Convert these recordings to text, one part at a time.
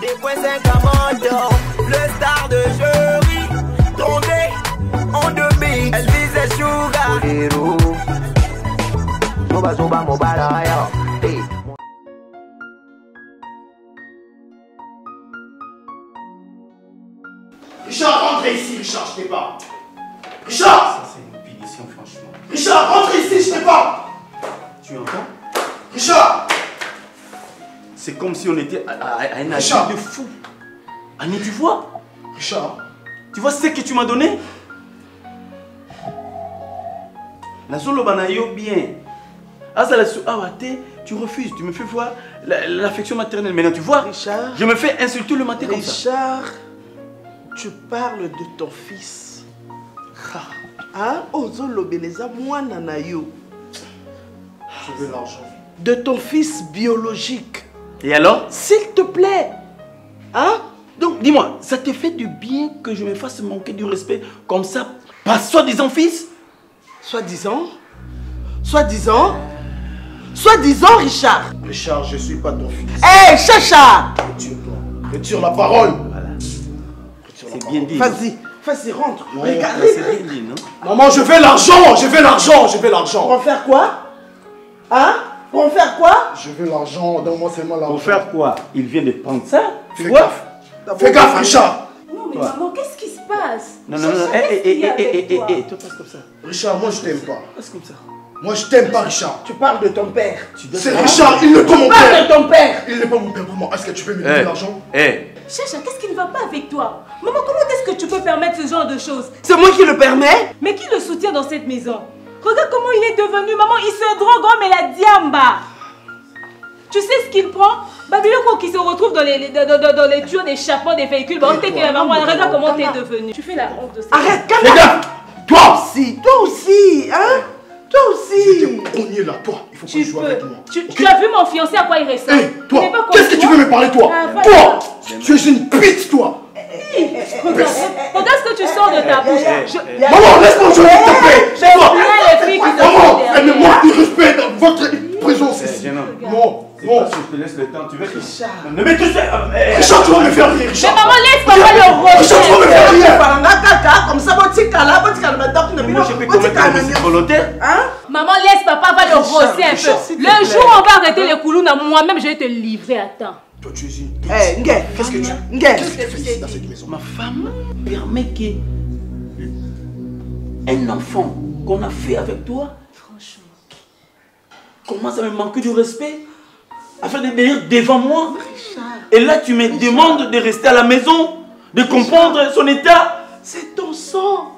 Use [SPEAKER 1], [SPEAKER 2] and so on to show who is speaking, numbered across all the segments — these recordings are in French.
[SPEAKER 1] Des points 5 à Mondo, le star de jury, tombé en 2 elle vise Sugar.
[SPEAKER 2] Richard, rentre ici, Richard, je t'ai pas. Richard!
[SPEAKER 3] Ça, c'est une punition, franchement.
[SPEAKER 2] Richard, rentre ici, je t'ai pas.
[SPEAKER 3] Tu entends?
[SPEAKER 2] Richard!
[SPEAKER 3] C'est comme si on était à un âge
[SPEAKER 2] Richard.
[SPEAKER 3] de fou. Annie, tu vois?
[SPEAKER 2] Richard!
[SPEAKER 3] Tu vois ce que tu m'as donné? La solo banayo bien. Ah, ça la tu refuses, tu me fais voir l'affection maternelle. Maintenant, tu vois?
[SPEAKER 4] Richard.
[SPEAKER 3] Je me fais insulter le matin comme ça.
[SPEAKER 4] Richard, tu parles de ton fils. Hein? Ozolo Beleza, moi nanayo.
[SPEAKER 2] Je veux l'argent.
[SPEAKER 4] De ton fils biologique.
[SPEAKER 3] Et alors?
[SPEAKER 4] S'il te plaît. Hein?
[SPEAKER 3] Donc, dis-moi, ça te fait du bien que je me fasse manquer du respect comme ça, pas soi-disant fils?
[SPEAKER 4] Soi-disant? Soi-disant? Soi-disant, Richard.
[SPEAKER 2] Richard, je suis pas ton fils.
[SPEAKER 4] Hé, Chacha!
[SPEAKER 2] Retire-toi. Retire la parole.
[SPEAKER 3] Voilà.
[SPEAKER 2] Retire la
[SPEAKER 3] C'est
[SPEAKER 2] parole.
[SPEAKER 3] bien dit.
[SPEAKER 4] Vas-y, vas-y, rentre.
[SPEAKER 2] Non,
[SPEAKER 4] Regarde.
[SPEAKER 3] C'est bien dit, non?
[SPEAKER 2] Maman, je veux l'argent. Je veux l'argent. Je veux l'argent.
[SPEAKER 4] Pour en faire quoi? Hein? Pour en faire quoi?
[SPEAKER 2] Je veux l'argent. Donne-moi seulement l'argent.
[SPEAKER 3] Pour faire quoi? Il vient de prendre ça, tu
[SPEAKER 2] Fais
[SPEAKER 3] vois?
[SPEAKER 2] gaffe. Fais gaffe, Richard.
[SPEAKER 5] Non, mais
[SPEAKER 3] Toi.
[SPEAKER 5] maman, qu'est-ce qui se passe?
[SPEAKER 3] Non, non, non,
[SPEAKER 5] Chacha, qu'est-ce qu'il y a avec toi?
[SPEAKER 3] toi passe comme ça.
[SPEAKER 2] Richard, moi je t'aime pas.
[SPEAKER 3] Passe comme ça.
[SPEAKER 2] Moi je t'aime pas, Richard.
[SPEAKER 4] Tu parles de ton père.
[SPEAKER 2] C'est Richard, il n'est pas mon
[SPEAKER 4] Parle
[SPEAKER 2] père.
[SPEAKER 4] de ton père.
[SPEAKER 2] Il n'est pas mon père. Maman, est-ce que tu peux me donner l'argent?
[SPEAKER 5] Chacha, qu'est-ce qui ne va pas avec toi? Maman, comment est-ce que tu peux permettre ce genre de choses?
[SPEAKER 4] C'est moi qui le permets.
[SPEAKER 5] Mais qui le soutient dans cette maison? Regarde comment il est devenu, maman, il se drogue, oh, mais la diamba. Tu sais ce qu'il prend? Babiloko qui se retrouve dans les tuyaux d'échappement des véhicules. Bah, on t'est que la maman, regarde comment t'es devenu. Tu fais la honte de ça.
[SPEAKER 4] Arrête,
[SPEAKER 2] Fais
[SPEAKER 4] calme-toi.
[SPEAKER 2] gaffe. Toi.
[SPEAKER 4] Toi aussi, hein? Toi
[SPEAKER 2] Je vais
[SPEAKER 4] aussi.
[SPEAKER 2] te cogner là, toi. Il faut que tu
[SPEAKER 5] Tu
[SPEAKER 2] joues
[SPEAKER 5] peux.
[SPEAKER 2] avec moi.
[SPEAKER 5] Tu
[SPEAKER 2] Ok?
[SPEAKER 5] as vu mon fiancé à quoi il ressemble?
[SPEAKER 2] Hé, toi,
[SPEAKER 5] Il n'est pas comme
[SPEAKER 2] qu'est-ce que tu
[SPEAKER 5] toi.
[SPEAKER 2] veux me parler, toi?
[SPEAKER 5] Ah, voilà.
[SPEAKER 2] Toi, tu es une pute, toi.
[SPEAKER 5] Regarde ce que tu sors de ta bouche.
[SPEAKER 2] Maman, laisse-moi jouer, s'il te plaît. C'est toi.
[SPEAKER 5] Il y a les filles qui
[SPEAKER 2] Maman,
[SPEAKER 5] sont
[SPEAKER 2] elle me
[SPEAKER 5] derrière.
[SPEAKER 2] manque de respect dans votre présence ici.
[SPEAKER 3] gênant.
[SPEAKER 2] Non,
[SPEAKER 3] C'est
[SPEAKER 2] non.
[SPEAKER 3] parce que je te laisse le temps, tu veux que... Ne me touche pas.
[SPEAKER 2] Richard, tu vas me faire rire,
[SPEAKER 5] Mais
[SPEAKER 2] Richard.
[SPEAKER 5] maman, laisse papa le
[SPEAKER 2] Richard, tu vas me
[SPEAKER 5] rôle.
[SPEAKER 2] faire rire.
[SPEAKER 4] Comme ça,
[SPEAKER 3] Moi, je peux commettre un homicide volontaire.
[SPEAKER 4] Hein?
[SPEAKER 5] Maman, laisse papa va le rosser un
[SPEAKER 4] Richard,
[SPEAKER 5] peu.
[SPEAKER 4] s'il te
[SPEAKER 5] Le
[SPEAKER 4] plaît.
[SPEAKER 5] jour où on va arrêter les coulous, moi-même, je vais te livrer à temps.
[SPEAKER 2] Toi, tu es une pute.
[SPEAKER 4] Eh, Nguyen.
[SPEAKER 2] Qu'est-ce que tu
[SPEAKER 4] Nguyen.
[SPEAKER 2] fais ici dans cette maison?
[SPEAKER 3] Ma femme permet que un enfant qu'on a fait avec toi
[SPEAKER 5] Franchement.
[SPEAKER 3] commence à me manquer du respect afin de venir devant moi. Et là, tu me demandes de rester à la maison, de comprendre son état.
[SPEAKER 4] C'est ton sang.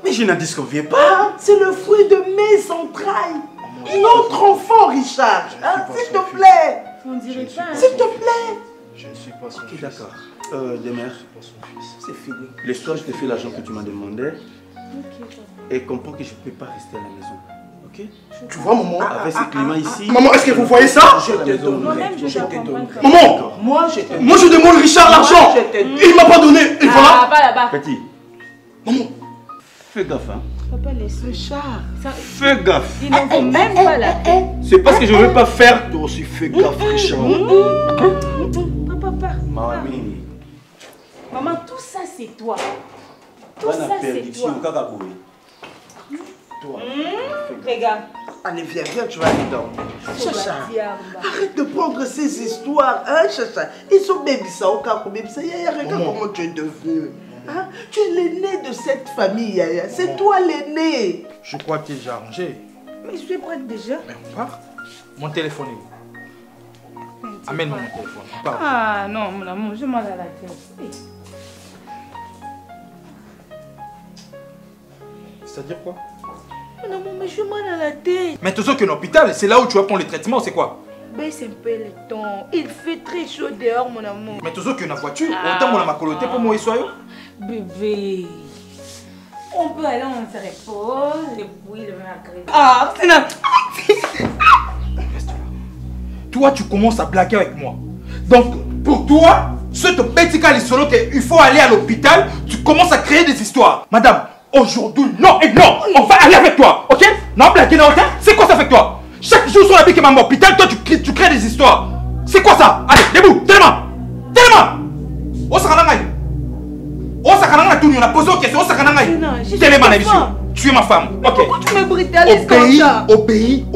[SPEAKER 3] Mais je n'en disconviens pas.
[SPEAKER 4] Ah, c'est le fruit de mes entrailles. Notre enfant, Richard. Hein, s'il te plaît.
[SPEAKER 5] On dirait pas.
[SPEAKER 4] S'il te plaît.
[SPEAKER 2] Je ne suis pas son
[SPEAKER 3] Ok,
[SPEAKER 2] fils.
[SPEAKER 3] d'accord. Demeure,
[SPEAKER 2] Pas son fils.
[SPEAKER 3] c'est fini. Le soir, je te fais l'argent que tu m'as demandé. Et comprends que je ne peux pas rester à la maison. Ok?
[SPEAKER 2] Tu vois, maman?
[SPEAKER 3] Avec ce climat ici.
[SPEAKER 2] Maman, est-ce que vous voyez ça?
[SPEAKER 4] Je te donnerai.
[SPEAKER 5] Moi-même, je
[SPEAKER 4] Je
[SPEAKER 5] dois
[SPEAKER 4] te
[SPEAKER 5] comprendre.
[SPEAKER 4] donnerai.
[SPEAKER 2] Maman,
[SPEAKER 4] Moi, je te donnerai.
[SPEAKER 2] moi je demande Richard l'argent.
[SPEAKER 4] Je te donne.
[SPEAKER 2] Il m'a pas donné. Et
[SPEAKER 5] Ah,
[SPEAKER 2] voilà.
[SPEAKER 5] va là-bas.
[SPEAKER 3] Petit,
[SPEAKER 2] Maman,
[SPEAKER 3] fais gaffe, hein.
[SPEAKER 5] Papa, laisse.
[SPEAKER 4] Richard.
[SPEAKER 3] Fais gaffe.
[SPEAKER 5] Il n'en vaut même pas la peine.
[SPEAKER 3] C'est parce que je ne veux pas faire.
[SPEAKER 2] toi aussi fais gaffe, Richard.
[SPEAKER 5] Papa.
[SPEAKER 3] Mamie.
[SPEAKER 5] Maman, tout ça, c'est toi. Tout ça, c'est toi.
[SPEAKER 2] Toi.
[SPEAKER 5] Regarde.
[SPEAKER 4] Allez, viens, tu vas aller dormir. Chacha.
[SPEAKER 5] Diamba.
[SPEAKER 4] Arrête de prendre ces histoires, hein, Chacha. Ils sont bébissa au cas bébissa. Yaya, regarde
[SPEAKER 2] Maman.
[SPEAKER 4] comment tu es devenu. Hein? Tu es l'aîné de cette famille, Yaya. C'est toi l'aîné.
[SPEAKER 6] Je crois que tu es déjà arrangé.
[SPEAKER 5] Mais je suis prête déjà.
[SPEAKER 6] Mais on part. Mon téléphone est où? Amène-moi mon téléphone. On part.
[SPEAKER 5] Ah non, mon amour, j'ai mal à la tête.
[SPEAKER 6] C'est-à-dire quoi?
[SPEAKER 5] Mon amour, mais j'ai mal à la tête.
[SPEAKER 6] Mais tu sais qu'un hôpital, c'est là où tu vas prendre les traitements, c'est quoi?
[SPEAKER 5] Baisse un peu le temps. Il fait très chaud dehors, mon amour.
[SPEAKER 6] Mais tu sais qu'une voiture, autant mon amacoloté pour moi et soyeux.
[SPEAKER 5] Bébé. On peut aller, on se repose. Et puis le mercredi. Ah, c'est là.
[SPEAKER 6] Reste là. Toi, tu commences à blaguer avec moi. Donc, pour toi, ce te petit cas solo qu'il faut aller à l'hôpital, tu commences à créer des histoires. Madame, aujourd'hui, non et non, on va aller avec toi, ok? Non, blaguer, non, c'est quoi ça avec toi? Chaque jour sur la vie qui m'a à l'hôpital, toi, tu crées des histoires. C'est quoi ça? Allez, debout, tellement. on a posé une question, ça tu es ma femme. Ok.
[SPEAKER 4] Pourquoi tu me brutalises comme ça?
[SPEAKER 6] Obéis.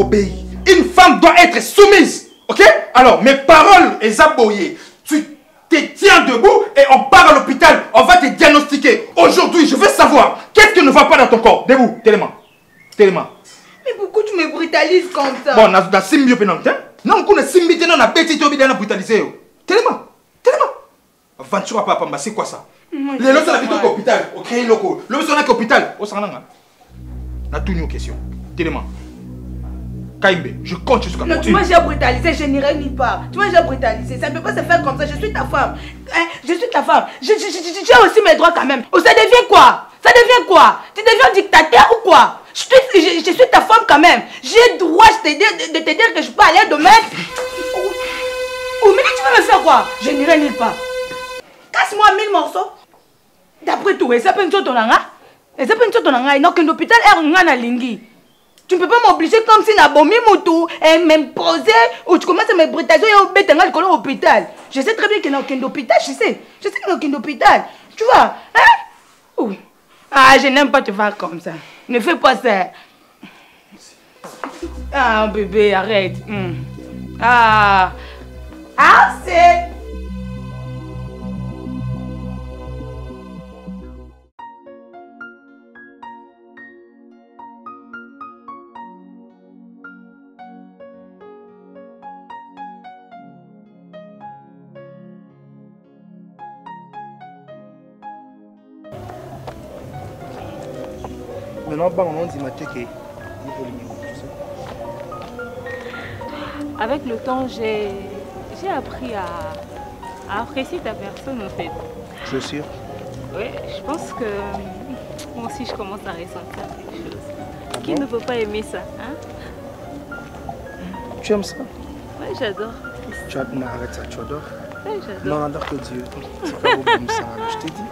[SPEAKER 6] Une femme doit être soumise. Ok? Alors, mes paroles, Ezaboye, tu te tiens debout et on part à l'hôpital. On va te diagnostiquer. Aujourd'hui, je veux savoir qu'est-ce qui ne va pas dans ton corps. Debout, tellement.
[SPEAKER 4] Mais pourquoi tu me brutalises comme ça?
[SPEAKER 6] Bon, on a Simbio Penantin. Non, on a Simbité, on a petit Obi, on a brutalisé. Tellement. Aventure à papa, c'est quoi ça? Les lots sont habitués à l'hôpital. Ok, loco. Le sont à l'hôpital. On s'en a. On a toutes nos questions. Tellement. Kaimbe, je compte jusqu'à toi.
[SPEAKER 4] Non, tu m'as déjà brutalisé, je n'irai nulle part. Tu m'as déjà brutalisé, ça ne peut pas se faire comme ça. Je suis ta femme. Hein? Je suis ta femme. J'ai aussi mes droits quand même. Oh, ça devient quoi? Tu deviens dictateur ou quoi? Je suis ta femme quand même. J'ai droit de te dire que je peux aller demain. Oh, mais tu vas me faire quoi? Je n'irai nulle part. Casse-moi 1000 morceaux. D'après tout, et ça peut être ton langa. Et ça peut être ton langa. Donc, l'hôpital est un lingui. Tu ne peux pas m'obliger comme si Nabomi Moutou et m'imposer ou tu commences à me brutaliser au bête à l'hôpital. Je sais très bien qu'il n'y a aucun hôpital, je sais qu'il n'y a aucun hôpital. Tu vois, hein? Ouh. Ah, je n'aime pas te faire comme ça. Ne fais pas ça. Ah, bébé, arrête. Ah, c'est...
[SPEAKER 7] Maintenant, on dit que
[SPEAKER 5] avec le temps, j'ai appris à apprécier ta personne en fait.
[SPEAKER 7] Je suis sûr.
[SPEAKER 5] Oui, je pense que moi aussi je commence à ressentir quelque chose.
[SPEAKER 7] Ah
[SPEAKER 5] Qui
[SPEAKER 7] bon?
[SPEAKER 5] ne peut pas aimer ça, hein?
[SPEAKER 7] Tu aimes ça?
[SPEAKER 5] Oui, j'adore.
[SPEAKER 7] Tu as... Non, arrête ça, tu adores?
[SPEAKER 5] Oui, j'adore.
[SPEAKER 7] Non, adore que Dieu. C'est pas beau comme ça, je t'ai dit.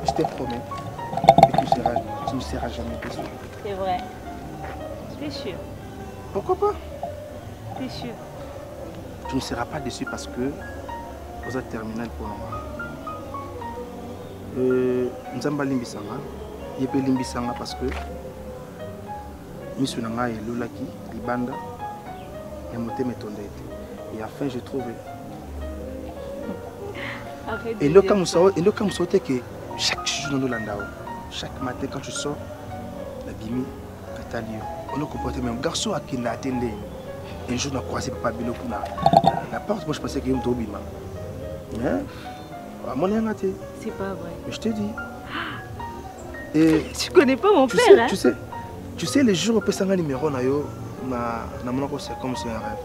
[SPEAKER 7] Je t'ai promis que tu ne seras jamais déçu.
[SPEAKER 5] C'est vrai. T'es sûr?
[SPEAKER 7] Pourquoi pas?
[SPEAKER 5] T'es sûr?
[SPEAKER 7] Tu ne seras pas déçu parce que vous êtes terminal pour moi. Nzamba limbisanga, yepe limbisanga parce que misunanga et lolaki libanda et moté metondete. Et enfin je trouve. Et le cas où sauter que chaque jour dans l'andao, chaque matin quand tu sors, la bimi, Catalio, on a comporté même garçon à qui l'a attendu. Un jour on a croisé Papa Bilo pour la porte, moi je pensais qu'il y avait un bima.
[SPEAKER 5] C'est pas vrai.
[SPEAKER 7] Mais je te dis. Et
[SPEAKER 5] tu connais pas mon père, hein?
[SPEAKER 7] Tu sais, les jours où on a un numéro, c'est comme c'est un rêve.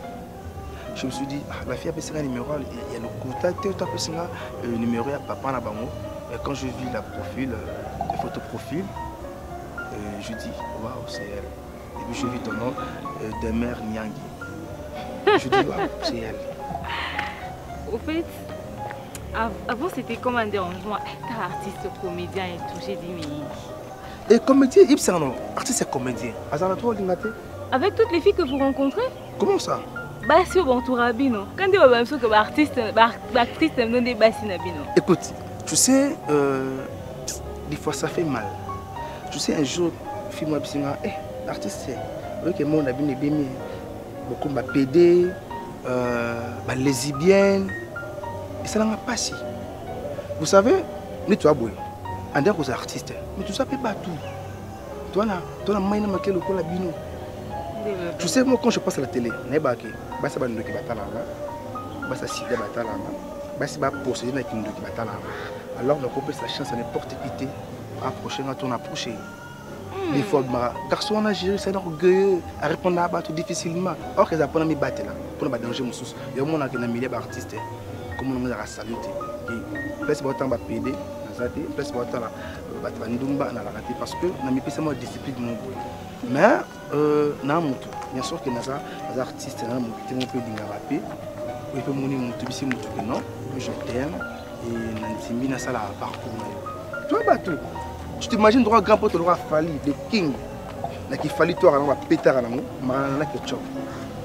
[SPEAKER 7] Je me suis dit, la fille a un numéro, il y a le contact, tu as le numéro à papa na bango. Et quand je vis la profil, le photo-profil, je dis, waouh, c'est elle. Et puis je vis ton nom, Demer Nyangi. Je dis, waouh, c'est elle.
[SPEAKER 5] Au fait, avant c'était comme un dérangement. T'es artiste, comédien et tout, j'ai dit mais...
[SPEAKER 7] Et comédien, il c'est un artiste et comédien.
[SPEAKER 5] Avec toutes les filles que vous rencontrez?
[SPEAKER 7] Comment ça?
[SPEAKER 5] Bah si bon tour abino. Quand tu vas que l'artiste me donne des bassines abino.
[SPEAKER 7] Écoute, tu sais, des fois ça fait mal. Tu sais un jour, film m'a dit, l'artiste c'est, ok mon abine est bien, beaucoup m'a pédé, lesbienne, et ça n'a pas si. Vous savez, nous tu as beau, en dehors des artistes, mais tu sais pas tout. Toi là, maïna maquille le col abino. Tu sais, moi, quand je passe à la télé, je suis là, je suis là, je suis là, alors, on a sa chance à n'importe qui approcher, on approché. Les fois, garçon, on a géré, c'est orgueilleux à répondre à battre difficilement. Or, ils apprennent à me battre là, pour ne pas danger mon sous. Il y a un monde qui a un millier d'artistes, comme on a salué. Place pour temps, pédé, place pour temps, parce que on a mis plus discipline mon boy. Mais bien sûr que les artistes qui ont fait des rapés, ils peuvent me non, je t'aime et je suis parcours. Tu vois pas tout. Tu t'imagines droit grand pote droit Fali, le king. Là qui Fali toi on va péter à l'amour, malana ketchup.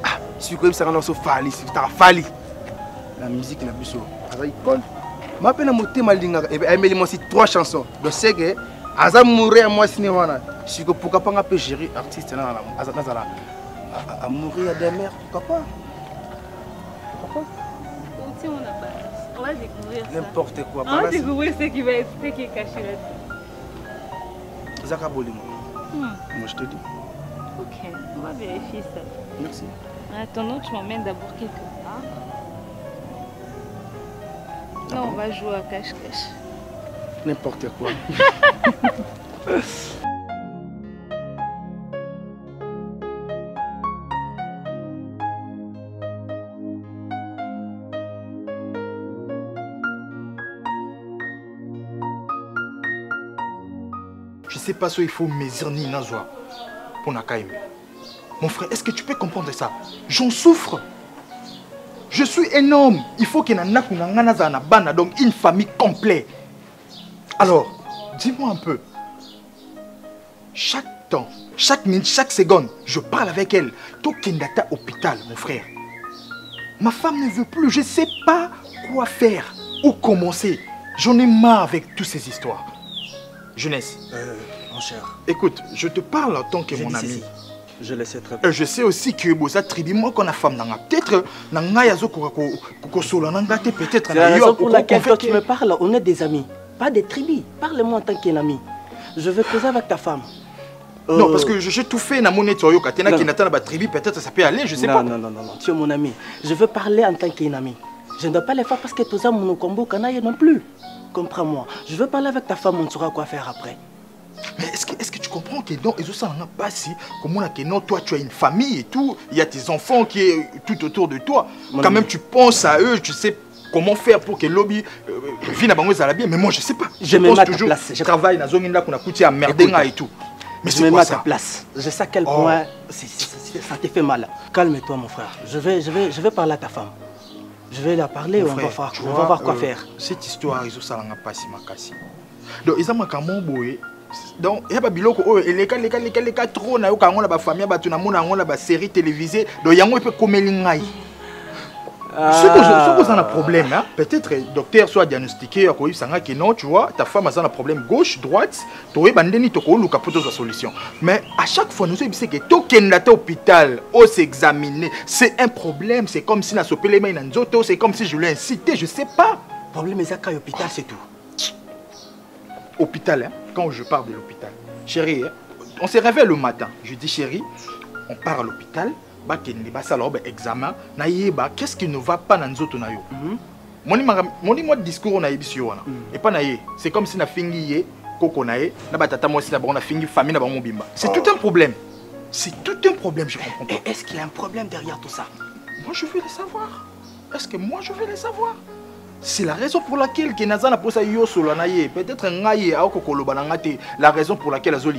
[SPEAKER 7] Ah, si vous connaissez ça on Fali, c'est Fali. La musique n'a plus ça. Il colle. m'appelle Motema Lingaka. Et elle m'a aussi 3 chansons. Donc c'est que, Azam mourir à moi, c'est si pourquoi pas un peu gérer artiste là, à mourir à des mères, pourquoi pas? Pourquoi pas?
[SPEAKER 5] On va découvrir ça.
[SPEAKER 7] N'importe quoi.
[SPEAKER 5] On va découvrir ce qui est caché là-dedans.
[SPEAKER 7] Zaka Bolimo. Moi je te dis.
[SPEAKER 5] Ok, on va vérifier ça.
[SPEAKER 7] Merci.
[SPEAKER 5] En attendant, tu m'emmènes d'abord quelque part. Non, on va jouer à cache-cache.
[SPEAKER 7] N'importe quoi.
[SPEAKER 6] Je sais pas si il faut mesurer ni nazwa pour Nakaïm. Mon frère, est-ce que tu peux comprendre ça? J'en souffre. Je suis un homme. Il faut qu'il y ait un donc une famille complète. Alors, dis-moi un peu. Chaque temps, chaque minute, chaque seconde, je parle avec elle. Tout Kendata hôpital, mon frère. Ma femme ne veut plus. Je ne sais pas quoi faire. Où commencer. J'en ai marre avec toutes ces histoires. Jeunesse.
[SPEAKER 3] Mon cher.
[SPEAKER 6] Écoute, je te parle en tant que mon ami.
[SPEAKER 3] Je le sais très bien.
[SPEAKER 6] Je sais aussi que vous êtes tribu, moi qu'on a femme peut-être peut-être.
[SPEAKER 3] C'est la raison pour laquelle quand tu me parles, on est des amis, pas des tribus. Parle-moi en tant qu'un ami. Je veux causer avec ta femme.
[SPEAKER 6] Non, parce que j'ai tout fait dans mon étoile. Quand tu as la tribu, peut-être ça peut aller, je sais pas.
[SPEAKER 3] Non, tu es mon ami. Je veux parler en tant qu'un ami. Je ne dois pas le faire parce que tout ça, mon combo canaille non plus. Comprends-moi. Je veux parler avec ta femme, on saura quoi faire après.
[SPEAKER 6] Mais est-ce que tu comprends que non, et ça n'a pas si, comment que non, toi tu as une famille et tout, il y a tes enfants qui est tout autour de toi. Quand même tu penses à eux, tu sais comment faire pour que le lobby vienne à Bango Zalabie, mais moi je sais pas.
[SPEAKER 3] Je me mets à ta place.
[SPEAKER 6] Je travaille dans une zone où on a coûté à Merdenga et tout.
[SPEAKER 3] Mais je me mets à ta place. Je sais à quel point ça te fait mal. Calme-toi mon frère. Je vais parler à ta femme. Je vais la parler, on va voir quoi faire.
[SPEAKER 6] Cette histoire, ça n'a pas si makasi. Donc ils ont un boy. Donc il y a pas biloko les cas trop na yo ka ngona ba famille ba tuna mona ngona ba série télévisée donc yango peut komeli ngai. Ce que ça un problème hein, peut-être docteur soit diagnostiqué ko sanga que non tu vois ta femme a un problème gauche droite to bandeni to ko luka poto solution mais à chaque fois nous c'est que to kenda ta hôpital au s'examiner c'est un problème c'est comme si na sopele mai na nzoto c'est comme si je l'ai incité je sais pas
[SPEAKER 3] problème ezaka hôpital c'est tout.
[SPEAKER 6] Hôpital, hein, quand je pars de l'hôpital. Chérie, hein, on se réveille le matin. Je dis chérie, on part à l'hôpital. Examen. Qu'est-ce qui ne va pas dans notre nayo? Mon discours on a et pas naïe. C'est comme si na fingi koko naïe, na batata moi si na bon fingi famille na bon bimba. C'est tout un problème. C'est tout un problème, je comprends pas.
[SPEAKER 3] Est-ce qu'il y a un problème derrière tout ça?
[SPEAKER 6] Moi je veux le savoir. Est-ce que moi je veux le savoir? C'est la raison pour laquelle peut-être la raison pour laquelle peut-être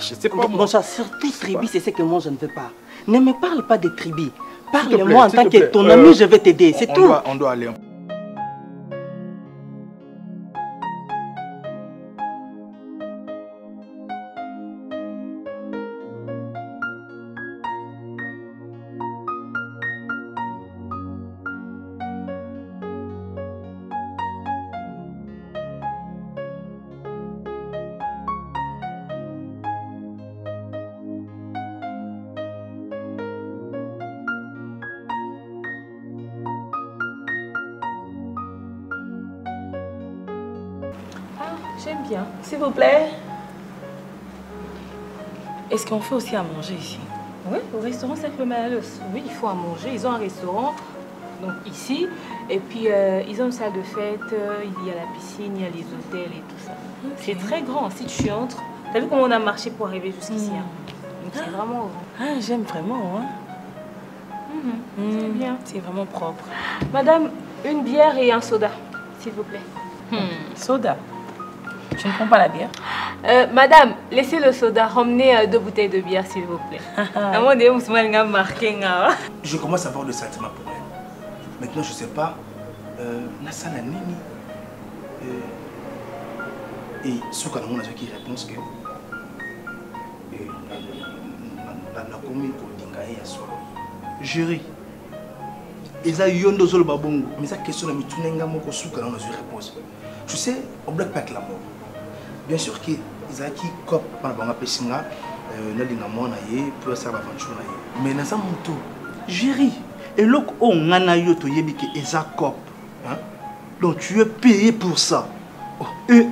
[SPEAKER 6] je sais pas.
[SPEAKER 3] Mon chat, surtout tribu, c'est ce que moi je ne veux pas. Ne me parle pas de tribu. Parle-moi en tant que ton ami, je vais t'aider, c'est tout.
[SPEAKER 6] On doit aller.
[SPEAKER 4] J'aime bien. S'il vous plaît. Est-ce qu'on fait aussi à manger ici?
[SPEAKER 5] Oui, au restaurant Cercle Malus. Oui, il faut à manger. Ils ont un restaurant, donc ici. Et puis, ils ont une salle de fête. Il y a la piscine, il y a les hôtels et tout ça. Okay. C'est très grand. Si tu entres, tu as vu comment on a marché pour arriver jusqu'ici hein? Donc, c'est vraiment grand.
[SPEAKER 4] Ah, j'aime vraiment. Hein?
[SPEAKER 5] C'est bien.
[SPEAKER 4] C'est vraiment propre.
[SPEAKER 5] Madame, une bière et un soda, s'il vous plaît.
[SPEAKER 4] Soda? Tu ne prends pas la bière?
[SPEAKER 5] Madame, laissez le soda. Ramenez 2 bouteilles de bière, s'il vous plaît.
[SPEAKER 7] Je commence à avoir le sentiment pour elle. Maintenant, je ne sais pas. Nasana Nini. Et ce qu'on a qui répond que. La commune pour Dingaï à soi. Jury. eza yondo zolo babongo. Mais ça question na mitunenga moko suka na une réponse. Tu sais, au black pack la mort. Bien sûr que Isaki cop par banga pesinga na linga mona ye pour ça aventure na ye. Mais na ça moto.
[SPEAKER 3] Géri. Et l'autre, on a eu to yebi que eza cop. Hein? Donc tu es payé pour ça. Et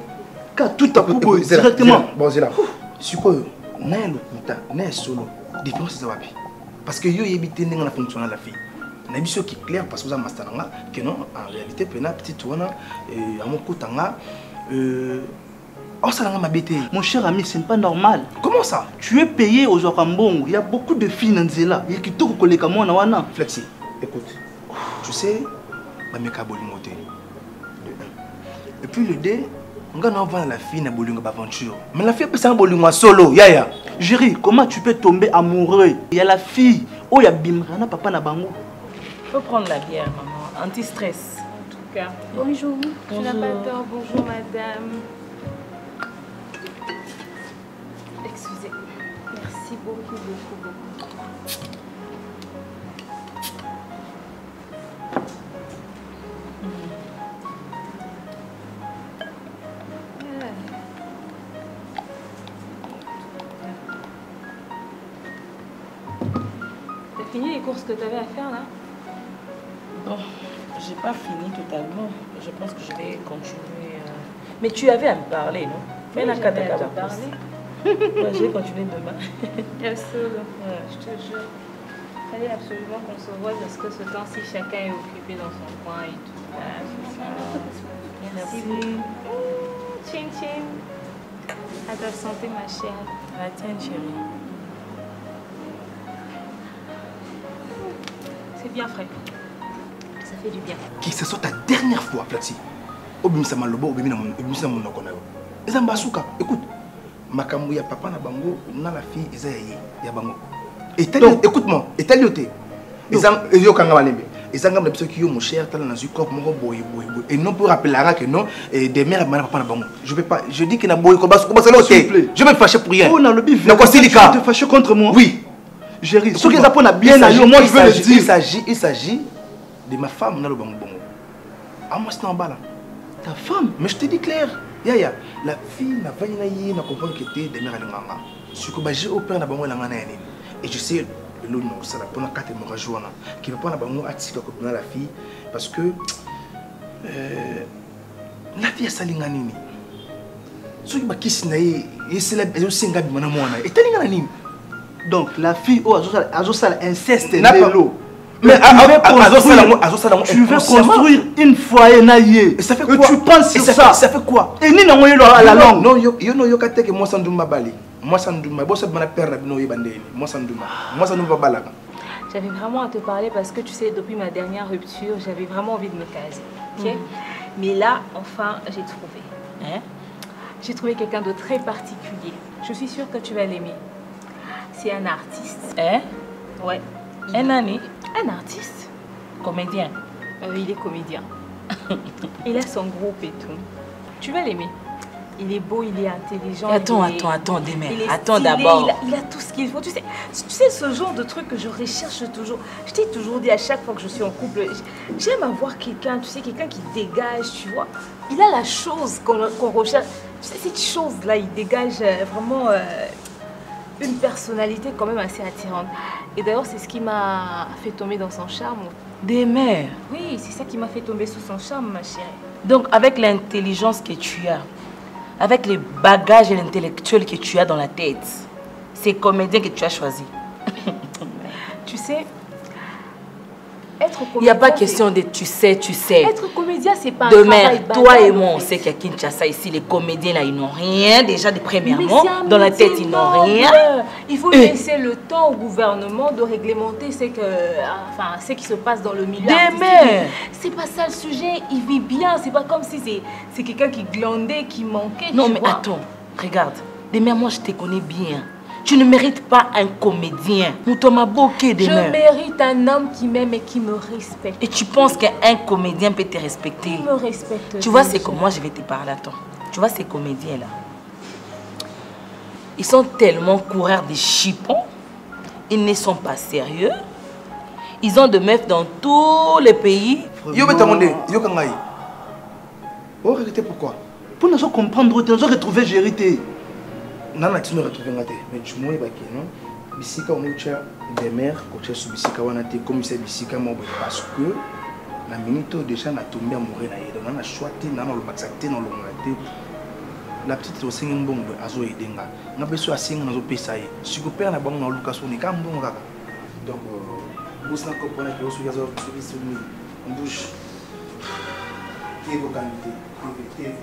[SPEAKER 3] quand tout a proposé directement.
[SPEAKER 7] Bon, c'est là. Si quoi, na le kuta, na solo. Différence c'est wapi. Parce que yo yebité n'enga na fonctionner la fille. Na biso qui clair parce que vous avez master que non en réalité pena petite wana à mon kutanga oh ça n'a ma bête.
[SPEAKER 3] Mon cher ami, ce n'est pas normal.
[SPEAKER 7] Comment ça?
[SPEAKER 3] Tu es payé aux Okambongo. Il y a beaucoup de filles dans Zela. Il y a qui t'ont collé comme moi wana.
[SPEAKER 7] Flexi, écoute. Tu sais, ma meka bolimoté. Et puis le dé, on va vendre la fille na bolingo aventure. Mais la fille peut s'en bolingo solo, yaya.
[SPEAKER 3] Géri, comment tu peux tomber amoureux? Il y a la fille. Oh, il y a Bimrana, papa na bango.
[SPEAKER 5] Faut prendre la bière, maman. Anti-stress. En tout cas.
[SPEAKER 4] Bonjour.
[SPEAKER 5] Tu n'as pas tort. Bonjour, madame. Excusez. Merci beaucoup, beaucoup, beaucoup. T'as fini les courses que tu avais à faire là?
[SPEAKER 8] Bon, j'ai pas fini totalement. Je pense que je vais continuer. Mais tu avais à me parler, non?
[SPEAKER 5] Oui, j'avais à te parler.
[SPEAKER 8] Ouais, je vais continuer demain.
[SPEAKER 5] Bien sûr, je te jure. Il fallait absolument qu'on se voit parce que ce temps-ci, chacun est occupé dans son coin et tout. Ah, c'est ça. Merci beaucoup. Tchin tchin. À ta santé, ma chère.
[SPEAKER 8] La tienne, chérie.
[SPEAKER 5] C'est bien frais. Ça fait du bien.
[SPEAKER 7] Que ce soit ta dernière fois, Flexi. Obimisa malobo, obimisa monoko na yo. Eza mbasuka. Écoute, makambo ya papa na bango na la fille eza ya bango. Écoute-moi, étalioté. Eza yokanga balembe. Eza ngam na biso ki yo mon cher tala na zukop moko boye. Et non pour rappeler que non des mères na papa na bango. Je vais pas, je dis que na boye ko baso ko basalo te. Je vais me fâcher pour rien.
[SPEAKER 3] Oh na lobi.
[SPEAKER 7] Na ko silika.
[SPEAKER 3] Tu te fâches contre moi?
[SPEAKER 7] Oui.
[SPEAKER 3] Géri, ce qu'ils apprennent à bien à moi, je veux le dire.
[SPEAKER 7] Il s'agit de ma femme, Nalo Bango. Ah, moi, c'est en bas là.
[SPEAKER 3] Ta femme?
[SPEAKER 7] Mais je te dis clair. Yaya, la fille n'a pas eu na comprendre que tu es des mères à l'enganga. Ce que j'ai au père n'a pas eu l'enganga. Et je sais, le nom, ça la prend 4 mois jour qui va prendre la bango à tika comme la fille. Parce que la fille a salinga nini. Ce qui m'a kiss naïe, c'est la singa de mon amour. Et t'as l'ingana.
[SPEAKER 3] Donc la fille, oh, Azosal inceste.
[SPEAKER 7] Mais
[SPEAKER 3] tu veux construire une foyer naïe.
[SPEAKER 7] Et ça fait quoi?
[SPEAKER 3] Tu penses sur ça?
[SPEAKER 7] Ça fait quoi?
[SPEAKER 3] Et ni n'envoyer à la langue.
[SPEAKER 7] Non, yo kate que moi sandouma bali. Moi sandouma, bosse bana père rabino yebandeni. Moi sandouma balaka.
[SPEAKER 5] J'avais vraiment à te parler parce que tu sais, depuis ma dernière rupture, j'avais vraiment envie de me caser. Okay? Mais là, enfin, j'ai trouvé. Hein? J'ai trouvé quelqu'un de très particulier. Je suis sûre que tu vas l'aimer. C'est un artiste.
[SPEAKER 8] Hein?
[SPEAKER 5] Ouais.
[SPEAKER 8] Un ami?
[SPEAKER 5] Un artiste.
[SPEAKER 8] Comédien?
[SPEAKER 5] Il est comédien. Il a son groupe et tout. Tu vas l'aimer. Il est beau, il est intelligent.
[SPEAKER 8] Attends, Demer. Attends d'abord.
[SPEAKER 5] Il a tout ce qu'il faut. Tu sais, ce genre de truc que je recherche toujours. Je t'ai toujours dit à chaque fois que je suis en couple, j'aime avoir quelqu'un, tu sais, quelqu'un qui dégage, tu vois. Il a la chose qu'on recherche. Tu sais, cette chose-là, il dégage vraiment une personnalité quand même assez attirante. Et d'ailleurs, c'est ce qui m'a fait tomber dans son charme.
[SPEAKER 8] Demer.
[SPEAKER 5] Oui, c'est ça qui m'a fait tomber sous son charme, ma chérie.
[SPEAKER 8] Donc, avec l'intelligence que tu as, avec les bagages et l'intellectuel que tu as dans la tête, c'est comédien que tu as choisi.
[SPEAKER 5] Tu sais, être comédien...
[SPEAKER 8] Il n'y a pas question de tu sais.
[SPEAKER 5] Être comédien, c'est pas un
[SPEAKER 8] Demer, toi et moi, on sait qu'à Kinshasa, ici, les comédiens, là, ils n'ont rien. Déjà, premièrement, dans la tête, ils n'ont rien.
[SPEAKER 5] Il faut laisser le temps au gouvernement de réglementer ce qui se passe dans le milieu artistique. C'est pas ça le sujet. Il vit bien. C'est pas comme si c'est quelqu'un qui glandait, qui manquait.
[SPEAKER 8] Non, mais attends. Regarde. Demer, moi, je te connais bien. Tu ne mérites pas un comédien.
[SPEAKER 5] Je mérite un homme qui m'aime et qui me respecte.
[SPEAKER 8] Et tu penses qu'un comédien peut te respecter?
[SPEAKER 5] Il me respecte.
[SPEAKER 8] Tu vois, c'est comme moi, je vais te parler. Attends. Tu vois, ces comédiens-là, ils sont tellement coureurs de chipons. Ils ne sont pas sérieux. Ils ont des meufs dans tous les pays.
[SPEAKER 7] Yo, mais t'as demandé, yo, kangaï. Oh, arrêtez pourquoi? Pour nous comprendre, nous retrouver Gérité. Non, tu nous retrouver ngate. Mais tu m'as évacué, non? Bisika, on est des mères, quand sous Bisika, on a été comme c'est Bisika, parce que la minute déjà, on a tombé à mourir. On a choisi, on a le dans le la petite aussi une bombe à zo edenga. On a besoin de 5 ans de payer. Si vous perdez la banque dans le cas, on est quand même bon. Donc, vous savez que vous avez besoin de bouche. Qui est vos qualités?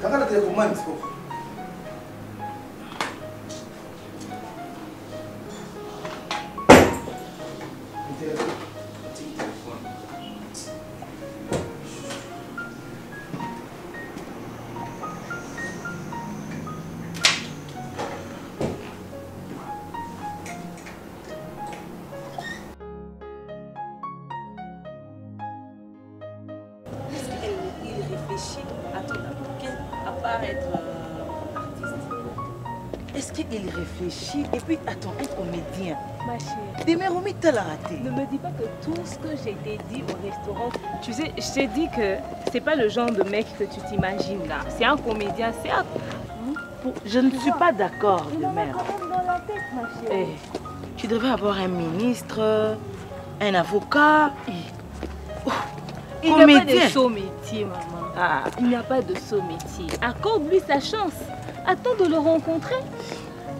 [SPEAKER 7] Quand on a télécommande, c'est quoi?
[SPEAKER 8] Est-ce qu'il réfléchit? Et puis, attends, un comédien.
[SPEAKER 5] Ma chérie.
[SPEAKER 8] Demeroumi, t'as la raté.
[SPEAKER 5] Ne me dis pas que tout ce que j'ai été dit au restaurant, tu sais, je t'ai dit que c'est pas le genre de mec que tu t'imagines là. C'est un comédien, c'est un...
[SPEAKER 8] Je ne suis pas d'accord, de mère.
[SPEAKER 5] Quand même dans la tête, ma chérie.
[SPEAKER 8] Tu devrais avoir un ministre, un avocat.
[SPEAKER 5] Il n'y a pas de saut métier, maman.
[SPEAKER 8] Ah.
[SPEAKER 5] Il n'y a pas de saut métier. Accorde-lui sa chance. Attends de le rencontrer.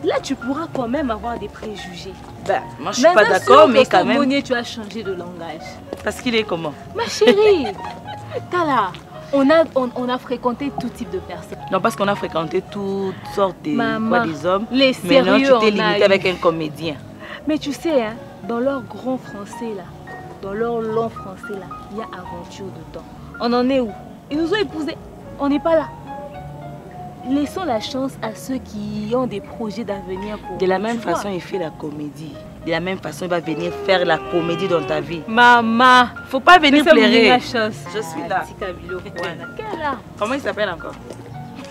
[SPEAKER 5] Là, tu pourras quand même avoir des préjugés.
[SPEAKER 8] Ben, moi, je suis pas d'accord, mais quand même...
[SPEAKER 5] Monnier, tu as changé de langage.
[SPEAKER 8] Parce qu'il est comment?
[SPEAKER 5] Ma chérie, Tala, on a fréquenté tout type de personnes.
[SPEAKER 8] Non, parce qu'on a fréquenté toutes sortes de, des hommes.
[SPEAKER 5] Les sérieux,
[SPEAKER 8] maintenant, tu t'es limité avec un comédien.
[SPEAKER 5] Mais tu sais, hein, dans leur grand français, là, dans leur long français, là, il y a aventure dedans. On en est où? Ils nous ont épousés. On n'est pas là. Laissons la chance à ceux qui ont des projets d'avenir pour...
[SPEAKER 8] De la même façon, il fait la comédie. De la même façon, il va venir faire la comédie dans ta vie.
[SPEAKER 5] Maman,
[SPEAKER 8] faut pas venir pleurer.
[SPEAKER 5] Je suis là.
[SPEAKER 8] Comment il s'appelle encore?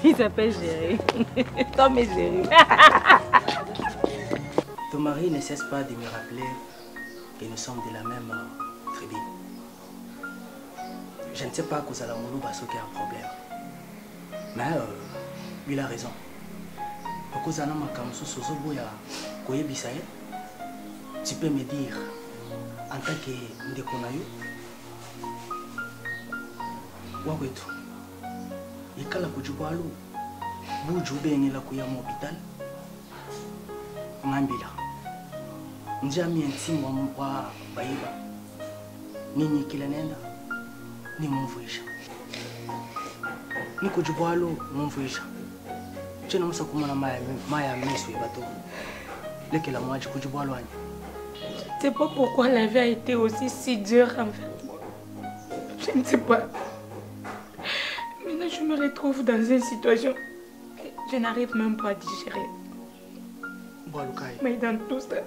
[SPEAKER 5] Il s'appelle Géry.
[SPEAKER 8] Tom et Géry.
[SPEAKER 9] Ton mari ne cesse pas de me rappeler que nous sommes de la même tribu. Je ne sais pas cause à la moulou parce qu'il y a un problème. Mais il a raison. Cause à la makamso sozobo ya koyebisaye. Tu peux me dire en tant que ndekonayo. Wawetu. Ikala kujubalo. Bujube ngela kuya mu hôpital. Ngambila. Njami ntimwa mwa baiba. Nini kila nenda. Ni mumvuisha. Niko jubalo mumvuisha. Chena musa kumana maya mesu yabato. Leke la mwaji kujubalo anya.
[SPEAKER 4] Je ne sais pas pourquoi la vie a été aussi si dure envers moi. Je ne sais pas. Maintenant je me retrouve dans une situation que je n'arrive même pas à digérer. Mais dans tout ça,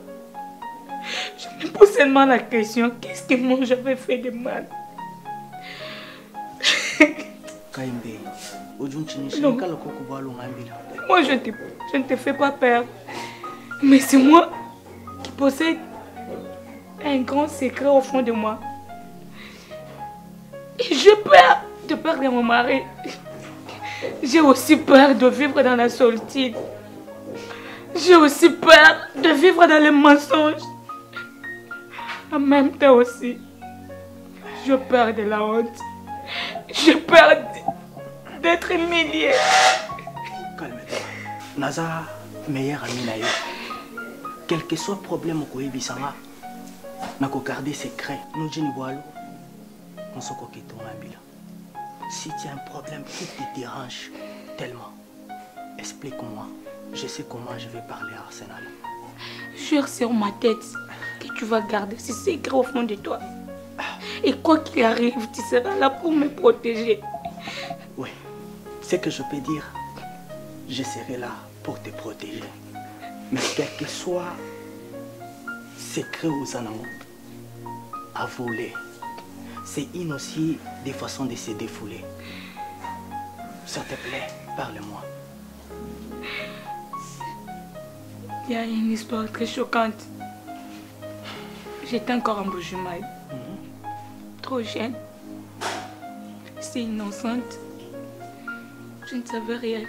[SPEAKER 4] je me pose seulement la question, qu'est-ce que moi j'avais fait de mal? Non. Moi je ne te fais pas peur. Mais c'est moi qui possède un grand secret au fond de moi. Et j'ai peur de perdre mon mari. J'ai aussi peur de vivre dans la solitude. J'ai aussi peur de vivre dans les mensonges. En même temps aussi, j'ai peur de la honte. J'ai peur d'être humiliée.
[SPEAKER 9] Calme-toi. Naza, meilleur ami nayo. Quel que soit le problème au Bisanga, n'a qu'à garder secret. Nous disons voilà, on se coquille ton ambila. Si tu as un problème qui te dérange tellement, explique-moi. Je sais comment je vais parler à Arsenal.
[SPEAKER 4] Jure sur ma tête que tu vas garder ce secret au fond de toi. Et quoi qu'il arrive, tu seras là pour me protéger.
[SPEAKER 9] Oui, ce que je peux dire, je serai là pour te protéger. Mais quel que soit secret aux animaux à voler, c'est une aussi des façons de se défouler. S'il te plaît, parle-moi.
[SPEAKER 4] Il y a une histoire très choquante. J'étais encore en Bujumaï. Trop jeune. Si innocente. Je ne savais rien.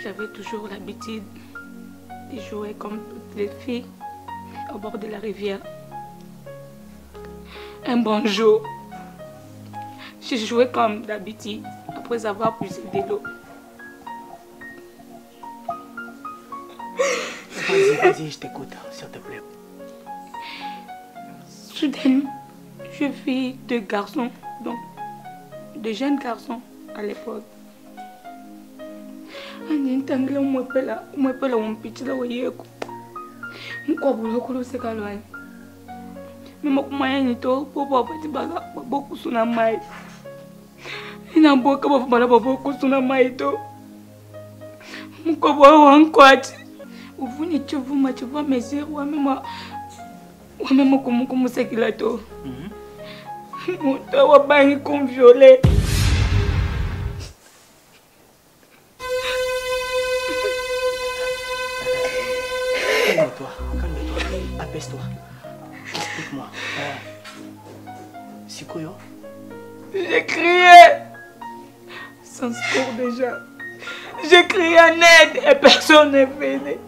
[SPEAKER 4] J'avais toujours l'habitude de jouer comme toutes les filles au bord de la rivière. Un bon jour, j'ai joué comme d'habitude après avoir puisé de l'eau.
[SPEAKER 9] Vas-y, je t'écoute, s'il te plaît.
[SPEAKER 4] Soudain, je vis deux garçons, donc deux jeunes garçons à l'époque. Anintangla umwepela umpitila weyeko. Mkwabula kuloseka lwani. Mimo kumayani to popo pati bala baboku suna mai. Ina boka bala baboku suna mai to. Mkwabwa wankwati. Uvuni chuvuma chuva meziru wamema kumusekila to. Muta wabangi kumviole.
[SPEAKER 9] Calme-toi, apaise-toi. Explique-moi. C'est quoi?
[SPEAKER 4] J'ai crié. Sans secours déjà. J'ai crié en aide et personne n'est venu.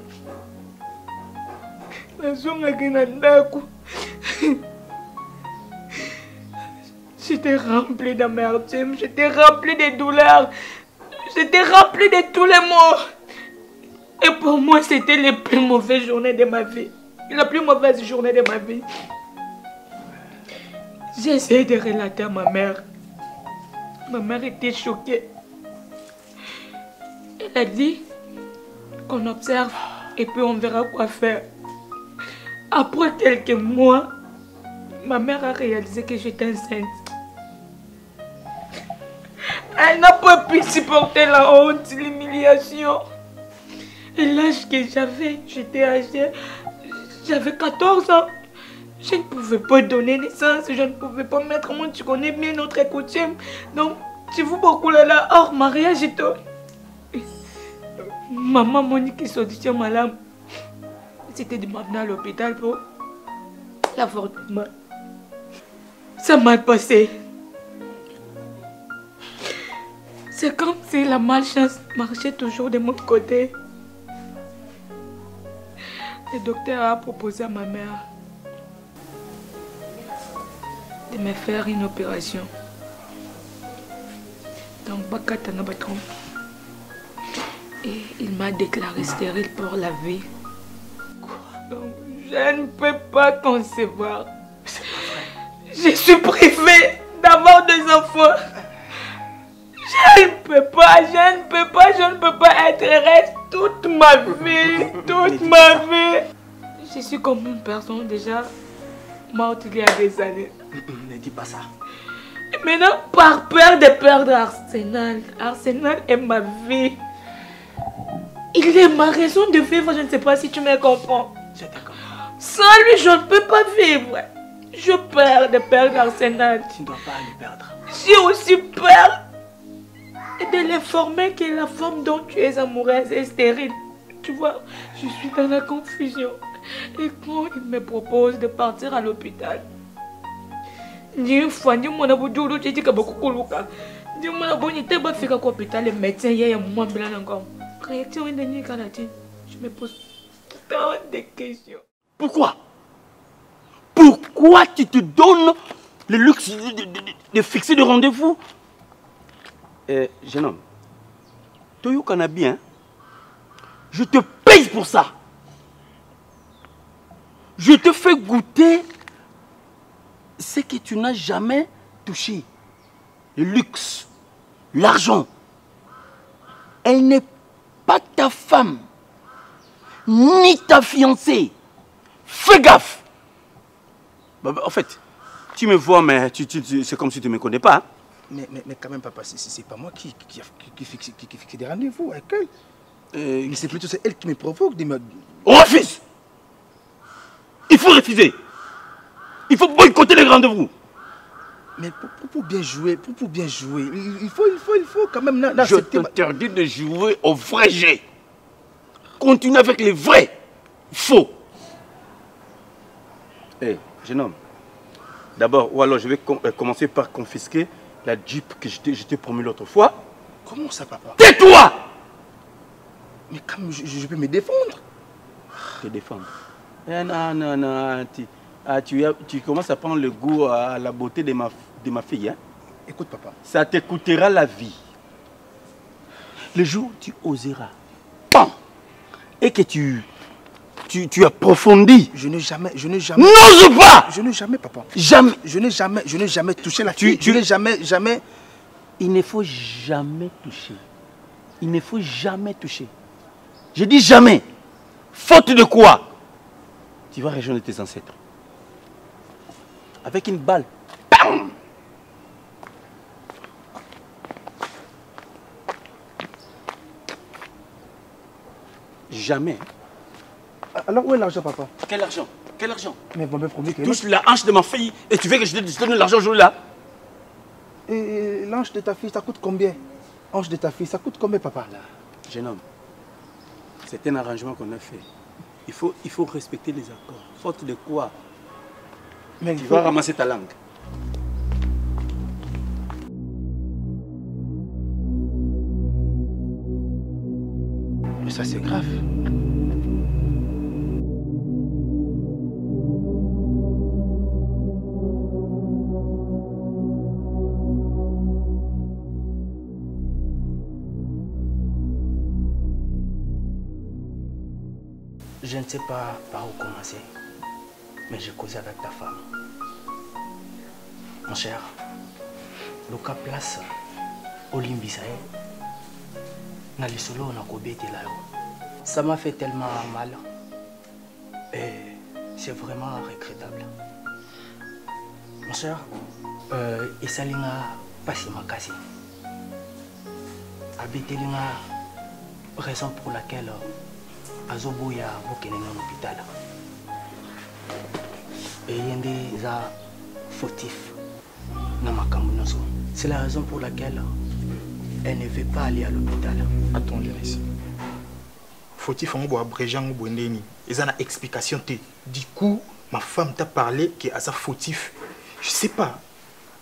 [SPEAKER 4] J'étais rempli d'amertume, j'étais rempli de douleurs, j'étais rempli de tous les maux. Et pour moi, c'était la plus mauvaise journée de ma vie. La plus mauvaise journée de ma vie. J'ai essayé de relater à ma mère. Ma mère était choquée. Elle a dit qu'on observe et puis on verra quoi faire. Après quelques mois, ma mère a réalisé que j'étais enceinte. Elle n'a pas pu supporter la honte, l'humiliation. Et l'âge que j'avais, j'étais âgée, j'avais 14 ans. Je ne pouvais pas donner naissance, je ne pouvais pas mettre au monde, tu connais bien notre coutume. Donc, tu vois beaucoup là, hors mariage et tout. Maman Monique qui sortit malade. C'était de m'amener à l'hôpital pour l'avortement. Ça m'a passé. C'est comme si la malchance marchait toujours de mon côté. Le docteur a proposé à ma mère de me faire une opération. Donc, Bakatana Batron. Et il m'a déclaré stérile pour la vie. Donc, je ne peux pas concevoir. Je suis privée d'avoir des enfants. Je ne peux pas être heureuse toute ma vie, Je suis comme une personne déjà morte il y a des années.
[SPEAKER 9] Ne dis pas ça.
[SPEAKER 4] Et maintenant, par peur de perdre Arsenal, Arsenal est ma vie. Il est ma raison de vivre, je ne sais pas si tu me comprends.
[SPEAKER 9] Je te comprends.
[SPEAKER 4] Sans lui, je ne peux pas vivre. Je peur de perdre Arsenal.
[SPEAKER 9] Tu ne dois pas le perdre.
[SPEAKER 4] J'ai aussi peur de l'informer que la femme dont tu es amoureuse est stérile. Tu vois, je suis dans la confusion. Et quand il me propose de partir à l'hôpital, le médecin je me pose tant de questions.
[SPEAKER 3] Pourquoi? Pourquoi tu te donnes le luxe de fixer des rendez-vous? Jeune homme, Toyo Kanabi, hein? Je te paye pour ça. Je te fais goûter ce que tu n'as jamais touché. Le luxe, l'argent. Elle n'est pas ta femme, ni ta fiancée. Fais gaffe. En fait, tu me vois, mais c'est comme si tu ne me connais pas. Hein?
[SPEAKER 7] Mais quand même, papa, c'est pas moi qui fixe des rendez-vous avec elle. Mais c'est plutôt elle qui me provoque de me...
[SPEAKER 3] On refuse. Il faut refuser. Il faut boycotter les rendez-vous.
[SPEAKER 7] Mais pour bien jouer, il faut quand même...
[SPEAKER 3] Je t'interdis de jouer au vrai jeu. Continue avec les vrais faux. Hé, jeune homme. D'abord, ou alors je vais commencer par confisquer la Jeep que je t'ai promis l'autre fois.
[SPEAKER 7] Comment ça, papa?
[SPEAKER 3] Tais-toi!
[SPEAKER 7] Mais comme je peux me défendre.
[SPEAKER 3] Te défendre. Non. Tu commences à prendre le goût à la beauté de ma fille. Hein?
[SPEAKER 7] Écoute, papa.
[SPEAKER 3] Ça te coûtera la vie. Le jour où tu oseras, bam, et que tu approfondis.
[SPEAKER 7] Je n'ai jamais.
[SPEAKER 3] N'ose pas!
[SPEAKER 7] Je n'ai jamais, papa.
[SPEAKER 3] Jamais.
[SPEAKER 7] Je n'ai jamais touché la fille. Je n'ai jamais.
[SPEAKER 3] Il ne faut jamais toucher. Il ne faut jamais toucher. Je dis jamais. Faute de quoi? Tu vas rejoindre tes ancêtres. Avec une balle. Bam! Jamais.
[SPEAKER 7] Alors où est l'argent, papa?
[SPEAKER 3] Quel argent? Quel argent?
[SPEAKER 7] Mais vous m'avez promis que...
[SPEAKER 3] Tu touches la hanche de ma fille et tu veux que je te donne l'argent aujourd'hui là?
[SPEAKER 7] Et l'ange de ta fille, ça coûte combien? Ange de ta fille, ça coûte combien, papa?
[SPEAKER 3] Là, jeune homme, c'est un arrangement qu'on a fait. Il faut respecter les accords. Faute de quoi?
[SPEAKER 7] Mais
[SPEAKER 3] tu vas ramasser ta langue.
[SPEAKER 7] Mais ça, c'est grave.
[SPEAKER 9] Je ne sais pas par où commencer, mais j'ai causé avec ta femme. Mon cher, le cas place Olimbisae, na lisolo na kobete là. Ça m'a fait tellement mal et c'est vraiment regrettable. Mon cher, Isalinga passe ma casse. Abetelinga, raison pour laquelle Azoboya bokene na l'hôpital. Et yende za fautif na makambo noso. C'est la raison pour laquelle elle ne veut pas aller à l'hôpital.
[SPEAKER 6] Attends, Janice. Fautif on boit abréger on boit ndeni. Ils ont une explication té. Du coup, ma femme t'a parlé que à sa fautif. Je sais pas.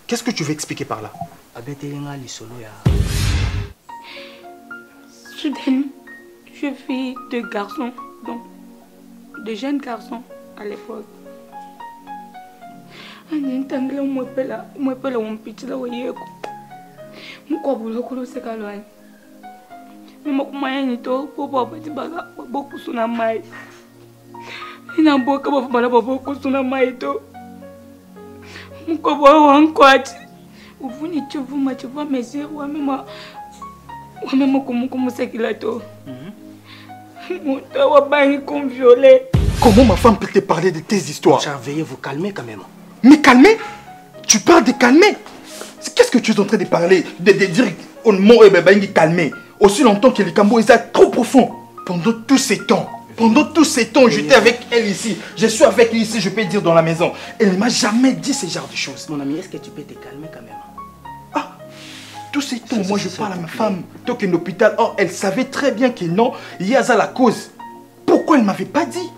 [SPEAKER 6] Qu'est-ce que tu veux expliquer par là?
[SPEAKER 9] Abetelinga lisolo ya.
[SPEAKER 4] Soudain, je vis deux garçons, donc de jeunes garçons à l'époque. Anintangela umwepela umpitila weyeko. Mukobula kuloseka lwani. Mima kumaya nito popo abati baga bokusuna mai. Ina boka bafumana bokusuna mai to. Mukobo wankwati. Uvuni chuvuma chuva mesi wa mima kumusekila to.
[SPEAKER 6] Comment ma femme peut te parler de tes histoires?
[SPEAKER 9] Veuillez vous calmer quand même.
[SPEAKER 6] Mais calmer? Tu parles de calmer? Qu'est-ce que tu es en train de parler? De dire au mot et calmer. Aussi longtemps que les Cambo est trop profond. Pendant tous ces temps, j'étais avec elle ici. Je suis avec elle ici, je peux dire dans la maison. Elle ne m'a jamais dit ce genre de choses.
[SPEAKER 9] Mon ami, est-ce que tu peux te calmer quand même?
[SPEAKER 6] Ah, tous ces temps, moi je parle à ma femme. Tant qu'elle est à l'hôpital, or elle savait très bien que non, il y a ça la cause. Pourquoi elle ne m'avait pas dit?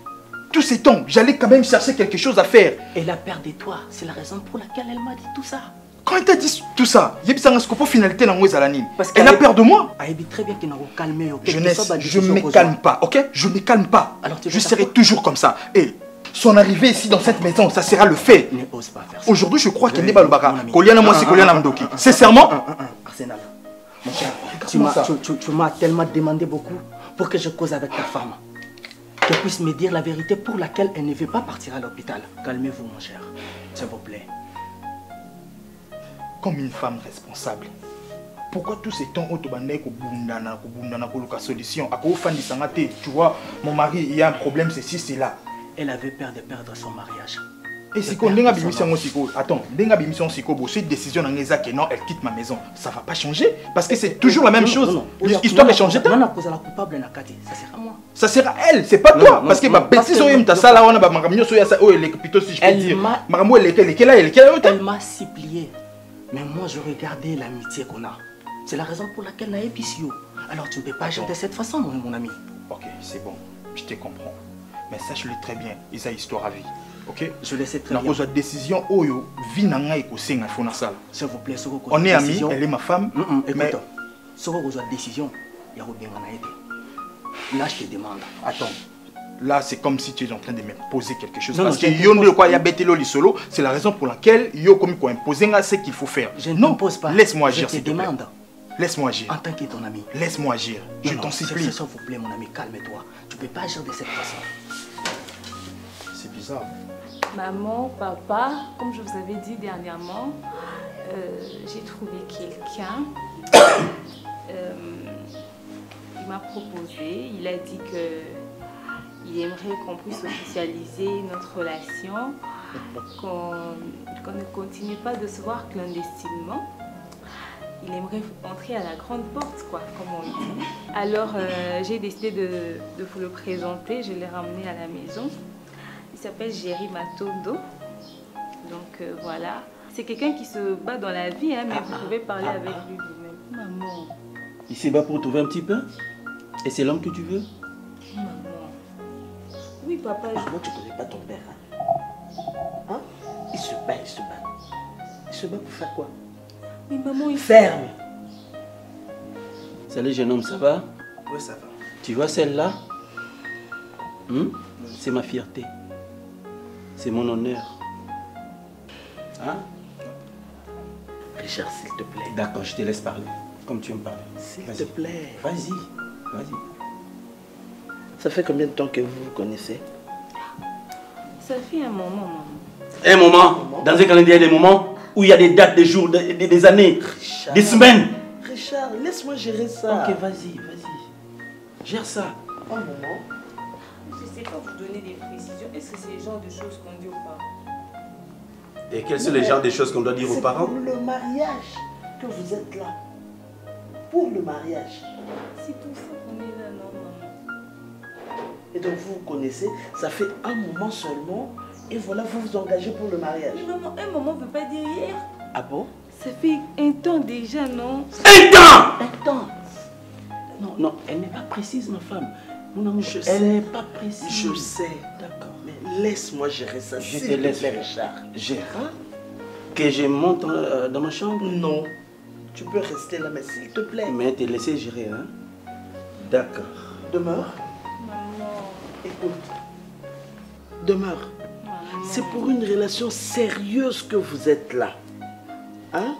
[SPEAKER 6] Tous ces temps, j'allais quand même chercher quelque chose à faire.
[SPEAKER 9] Elle a peur de toi, c'est la raison pour laquelle elle m'a dit tout ça.
[SPEAKER 6] Quand elle t'a dit tout ça, elle a peur de moi.
[SPEAKER 9] Elle dit très bien qu'il n'a pas calmé.
[SPEAKER 6] Jeunesse, je ne me calme pas, ok? Je ne me calme pas.
[SPEAKER 9] Alors,
[SPEAKER 6] je serai toujours comme ça. Et son arrivée ici dans cette maison, ça sera le fait.
[SPEAKER 9] Ne ose pas faire ça.
[SPEAKER 6] Aujourd'hui, je crois qu'elle n'est pas le baga. Koliana moi, c'est Koliana Mdoki. Sincèrement.
[SPEAKER 9] Arsenal, mon cher, tu m'as tellement demandé beaucoup pour que je cause avec ta femme. Qu'elle puisse me dire la vérité pour laquelle elle ne veut pas partir à l'hôpital. Calmez-vous, mon cher, s'il vous plaît.
[SPEAKER 6] Comme une femme responsable. Pourquoi tous ces temps où tu as solution? Tu vois, mon mari, il y a un problème, ceci, c'est là.
[SPEAKER 9] Elle avait peur de perdre son mariage.
[SPEAKER 6] Et si on a attends, cette décision non, elle quitte ma maison. Ça va pas changer parce que c'est toujours la même chose. L'histoire est changée.
[SPEAKER 9] Non, la coupable ça sera moi.
[SPEAKER 6] Ça sera elle, c'est pas toi. Parce que ma bêtise, elle
[SPEAKER 9] m'a supplié. Mais moi, je regardais l'amitié qu'on a. C'est la raison pour laquelle on a épicié. Alors tu ne peux pas agir de cette façon, mon ami.
[SPEAKER 6] Ok, c'est bon, je te comprends. Mais sache-le très bien, ils ont histoire à vie. Ok?
[SPEAKER 9] Je le sais très bien.
[SPEAKER 6] La décision, Oyo, Vinanga et Kosenga, Fonasal.
[SPEAKER 9] S'il vous plaît,
[SPEAKER 6] on est amis, elle est ma femme.
[SPEAKER 9] Écoute, si vous avez une décision, il y a bien là, je te demande.
[SPEAKER 6] Attends. Là, c'est comme si tu es en train de m'imposer quelque chose. Parce que Yondo quoi, y a Betelo Lisolo, c'est la raison pour laquelle Yo comme quoi imposer ce qu'il faut faire.
[SPEAKER 9] Je ne t'impose pas.
[SPEAKER 6] Laisse-moi agir.
[SPEAKER 9] Je te demande.
[SPEAKER 6] Laisse-moi agir.
[SPEAKER 9] En tant que ton ami.
[SPEAKER 6] Laisse-moi agir. Je t'en supplie.
[SPEAKER 9] S'il vous plaît, mon ami, calme-toi. Tu ne peux pas agir de cette façon.
[SPEAKER 6] C'est bizarre.
[SPEAKER 5] Maman, papa, comme je vous avais dit dernièrement, j'ai trouvé quelqu'un. Il m'a proposé, il a dit qu'il aimerait qu'on puisse officialiser notre relation, qu'on ne continue pas de se voir clandestinement. Il aimerait entrer à la grande porte, quoi, comme on dit. Alors, j'ai décidé de vous le présenter, je l'ai ramené à la maison. Il s'appelle Jerry Matondo. Donc, voilà. C'est quelqu'un qui se bat dans la vie, hein, mais vous pouvez parler avec lui vous-même. Maman.
[SPEAKER 3] Il se bat pour trouver un petit peu? Et c'est l'homme que tu veux?
[SPEAKER 5] Maman. Oui, papa.
[SPEAKER 9] Moi, tu ne connais pas ton père. Hein? Il se bat, il se bat. Il se bat pour faire quoi?
[SPEAKER 5] Mais maman, il
[SPEAKER 9] ferme.
[SPEAKER 3] Salut jeune homme, ça va?
[SPEAKER 7] Oui, ça va.
[SPEAKER 3] Tu vois celle-là? C'est ma fierté. C'est mon honneur. Hein?
[SPEAKER 9] Richard, s'il te plaît.
[SPEAKER 3] D'accord, je te laisse parler. Comme tu veux me parler.
[SPEAKER 9] S'il te plaît.
[SPEAKER 3] Vas-y, vas-y.
[SPEAKER 9] Ça fait combien de temps que vous vous connaissez?
[SPEAKER 5] Ça fait un moment, maman.
[SPEAKER 3] Un moment, dans un calendrier, des moments où il y a des dates, des jours, des années,
[SPEAKER 9] Richard,
[SPEAKER 3] des semaines.
[SPEAKER 9] Richard, laisse-moi gérer ça.
[SPEAKER 3] Ok, vas-y, vas-y. Gère ça.
[SPEAKER 9] Un moment.
[SPEAKER 5] Je ne sais pas vous donner des précisions. Est-ce que c'est le genre de choses qu'on dit aux parents?
[SPEAKER 3] Et quels sont les genres de choses qu'on doit dire aux parents?
[SPEAKER 9] C'est pour le mariage que vous êtes là. Pour le mariage.
[SPEAKER 5] C'est tout ça qu'on est là, non, maman.
[SPEAKER 9] Et donc vous vous connaissez, ça fait un moment seulement, et voilà, vous vous engagez pour le mariage.
[SPEAKER 5] Mais maman, un moment ne veut pas dire hier.
[SPEAKER 9] Ah bon?
[SPEAKER 5] Ça fait un temps déjà, non?
[SPEAKER 3] Un temps! Un temps! Non, non, elle n'est pas précise, ma femme. Mon amour, elle n'est pas précise.
[SPEAKER 9] Je sais.
[SPEAKER 3] D'accord.
[SPEAKER 9] Mais laisse-moi gérer ça.
[SPEAKER 3] Je te laisse,
[SPEAKER 9] Richard.
[SPEAKER 3] Gère. Que je monte dans ma chambre?
[SPEAKER 9] Non. Tu peux rester là, mais s'il te plaît.
[SPEAKER 3] Mais te laisser gérer, hein? D'accord.
[SPEAKER 9] Demeure.
[SPEAKER 5] Maman.
[SPEAKER 9] Écoute. Demeure. C'est pour une relation sérieuse que vous êtes là. Hein?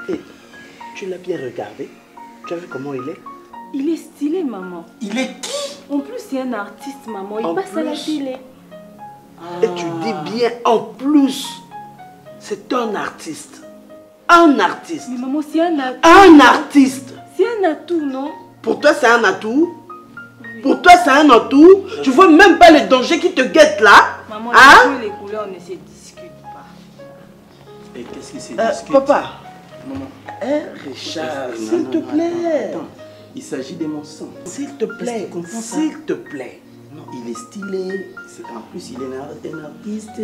[SPEAKER 9] Et tu l'as bien regardé? Tu as vu comment il est?
[SPEAKER 5] Il est stylé, maman.
[SPEAKER 3] Il est qui?
[SPEAKER 5] En plus, c'est un artiste, maman. Il
[SPEAKER 9] En
[SPEAKER 5] passe à la
[SPEAKER 9] plus.
[SPEAKER 5] télé.
[SPEAKER 9] Et tu dis bien en plus. C'est un artiste. Un artiste.
[SPEAKER 5] Mais maman, c'est un atout.
[SPEAKER 9] Un artiste.
[SPEAKER 5] C'est un atout, non?
[SPEAKER 9] Pour toi, c'est un atout? Pour toi, c'est un atout? Tu vois même pas les dangers qui te guettent là?
[SPEAKER 5] Maman,
[SPEAKER 9] hein?
[SPEAKER 5] les couleurs ne se discutent pas.
[SPEAKER 3] Et qu'est-ce qui se discute?
[SPEAKER 9] Papa.
[SPEAKER 3] Maman.
[SPEAKER 9] Richard,
[SPEAKER 3] Non,
[SPEAKER 9] s'il
[SPEAKER 3] non,
[SPEAKER 9] te
[SPEAKER 3] non,
[SPEAKER 9] plaît.
[SPEAKER 3] attends. Il s'agit de mon sang.
[SPEAKER 9] S'il te plaît.
[SPEAKER 3] Est-ce que tu comprends ça?
[SPEAKER 9] S'il te plaît.
[SPEAKER 3] Non, il est stylé. En plus, il est un artiste.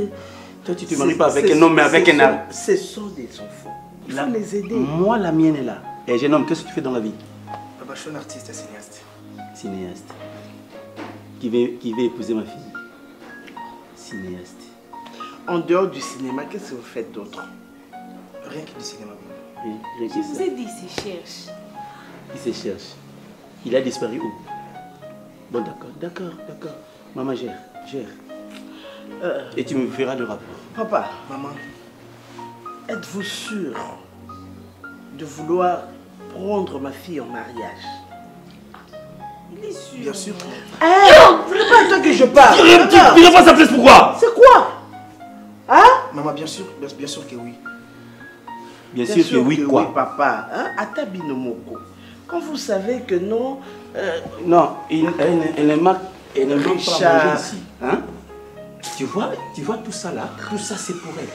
[SPEAKER 3] Toi, tu te maries pas avec un homme, mais avec un artiste.
[SPEAKER 9] Ce sont des enfants. Il faut les aider.
[SPEAKER 3] Moi, la mienne est là. Et jeune homme, qu'est-ce que tu fais dans la vie?
[SPEAKER 7] Papa, je suis un artiste et cinéaste.
[SPEAKER 3] Cinéaste. Qui veut épouser ma fille? Cinéaste.
[SPEAKER 9] En dehors du cinéma, qu'est-ce que vous faites d'autre?
[SPEAKER 7] Rien que du cinéma.
[SPEAKER 3] Rien que
[SPEAKER 5] Je vous
[SPEAKER 3] ça.
[SPEAKER 5] ai dit, il se cherche.
[SPEAKER 3] Il se cherche. Il a disparu où? Bon, d'accord, d'accord, d'accord. Maman, gère. Et tu me feras le rapport.
[SPEAKER 9] Papa,
[SPEAKER 7] Maman,
[SPEAKER 9] êtes-vous sûr de vouloir prendre ma fille en mariage?
[SPEAKER 5] Il est sûr.
[SPEAKER 7] bien sûr.
[SPEAKER 9] C'est pas à toi que je parle.
[SPEAKER 3] Tu n'as pas sa place, pourquoi?
[SPEAKER 9] C'est quoi? Hein?
[SPEAKER 7] Maman, bien sûr que oui.
[SPEAKER 3] Bien sûr que oui, quoi?
[SPEAKER 9] Oui, papa. Hein? Atabi no moko. Quand vous savez que non...
[SPEAKER 3] Non, elle ne manque pas
[SPEAKER 9] Richard.
[SPEAKER 3] manger ici. Hein? Tu vois tout ça là? Tout ça c'est pour elle.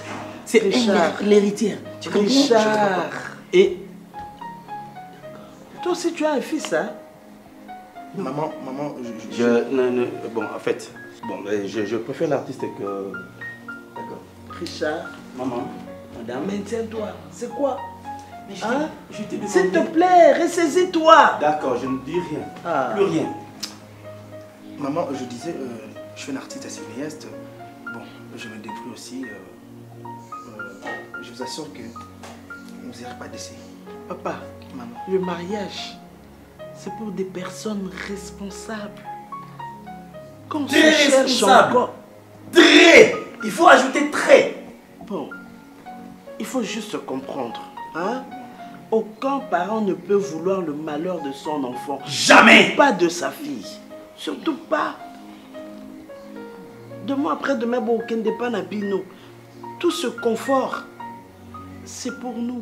[SPEAKER 3] C'est
[SPEAKER 9] Richard.
[SPEAKER 3] l'héritière. Tu comprends?
[SPEAKER 9] Richard.
[SPEAKER 3] Et
[SPEAKER 9] toi aussi tu as un fils, hein?
[SPEAKER 7] Maman,
[SPEAKER 3] bon, en fait, je préfère l'artiste que... D'accord.
[SPEAKER 9] Richard.
[SPEAKER 3] Maman, madame.
[SPEAKER 9] Maintiens-toi. C'est quoi?
[SPEAKER 3] Mais
[SPEAKER 9] hein?
[SPEAKER 3] Je t'ai demandé...
[SPEAKER 9] S'il te plaît, ressaisis-toi.
[SPEAKER 3] D'accord, je ne dis rien.
[SPEAKER 9] Ah.
[SPEAKER 3] Plus rien.
[SPEAKER 7] Maman, je disais, je suis un artiste et cinéaste. Bon, je me débrouille aussi. Je vous assure que vous n'irez pas d'essai.
[SPEAKER 10] Papa,
[SPEAKER 7] Maman.
[SPEAKER 10] le mariage, c'est pour des personnes responsables. Quand on se
[SPEAKER 9] Très
[SPEAKER 10] cherche
[SPEAKER 9] responsable.
[SPEAKER 10] encore...
[SPEAKER 9] Très. Il faut ajouter très.
[SPEAKER 10] Bon, il faut juste comprendre. Hein? Aucun parent ne peut vouloir le malheur de son enfant.
[SPEAKER 9] Jamais.
[SPEAKER 10] Pas de sa fille. Surtout pas. Demain après-demain, aucun dépend à Bino. Tout ce confort, c'est pour nous.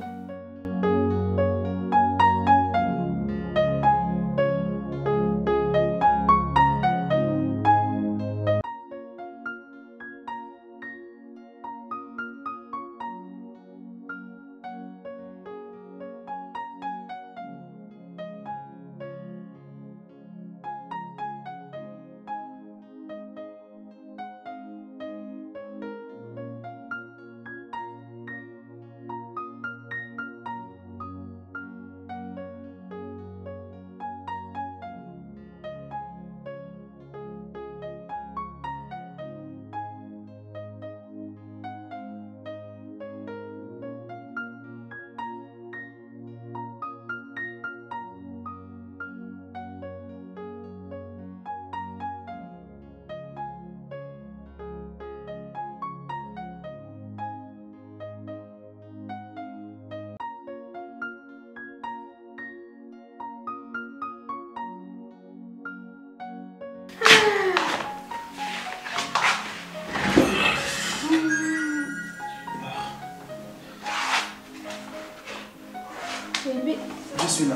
[SPEAKER 7] Je suis là.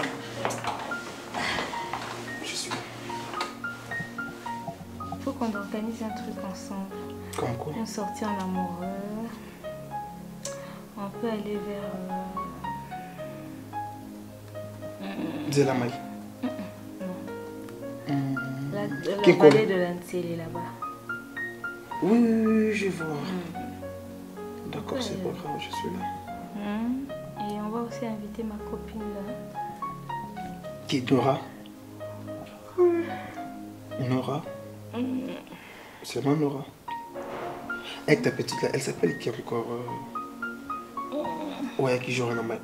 [SPEAKER 7] Je suis là.
[SPEAKER 5] Faut qu'on organise un truc ensemble.
[SPEAKER 7] Comme quoi?
[SPEAKER 5] On sortit en amoureux. On peut aller vers...
[SPEAKER 7] Zelamai.
[SPEAKER 5] La
[SPEAKER 7] Kinkole.
[SPEAKER 5] vallée de l'Antseli là-bas.
[SPEAKER 7] Oui, je vois. D'accord, c'est pas grave, je suis là.
[SPEAKER 5] Et on va aussi inviter ma copine là.
[SPEAKER 7] Qui, Nora? Nora? C'est moi, Nora. Avec ta petite là, elle s'appelle qui encore? Ouais, qui joue en amat.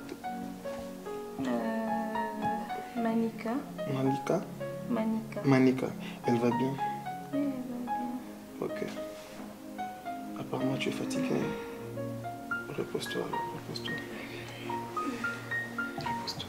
[SPEAKER 5] Manika.
[SPEAKER 7] Malika?
[SPEAKER 5] Manika.
[SPEAKER 7] Manika. Elle va bien?
[SPEAKER 5] Oui, elle va bien.
[SPEAKER 7] Ok. Apparemment, tu es fatigué. Repose-toi, repose-toi. Repose-toi.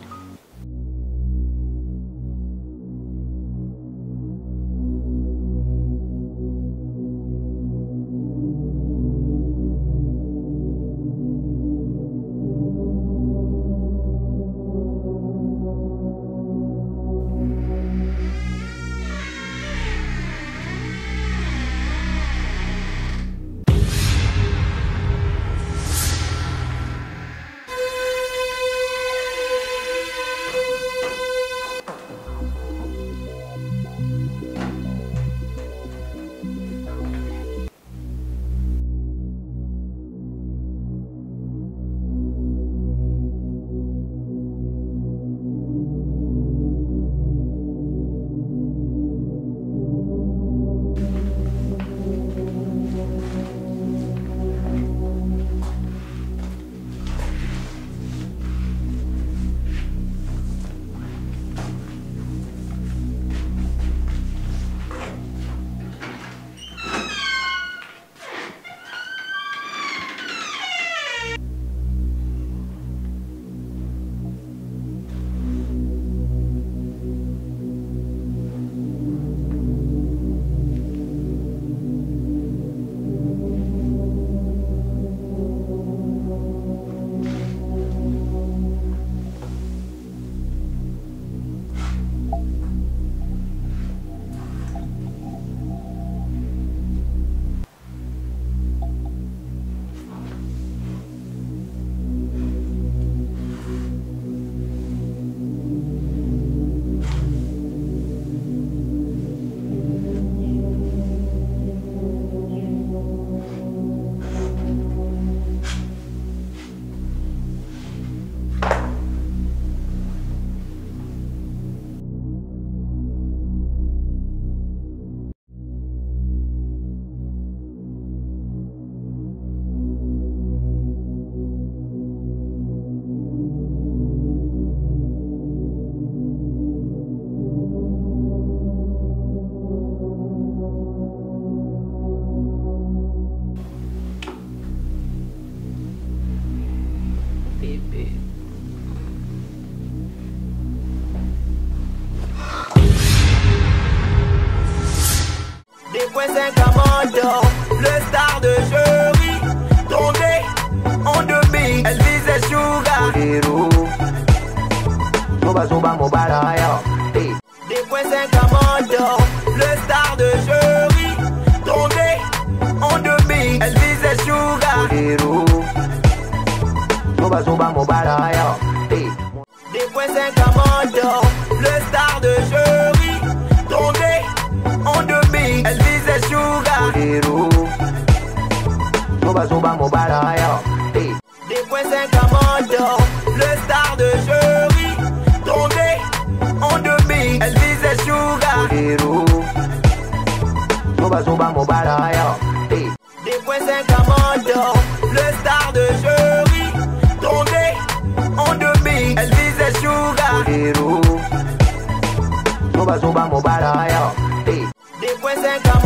[SPEAKER 1] Des points 5 à Mando, le star de jury, tombé en demi, elle visait Sugar. Des points 5 à Mando, le star de jury, tombé en demi, elle visait Sugar. Des points 5 à Mando, le star de jury, tombé en demi, elle visait Sugar. Des points 5 à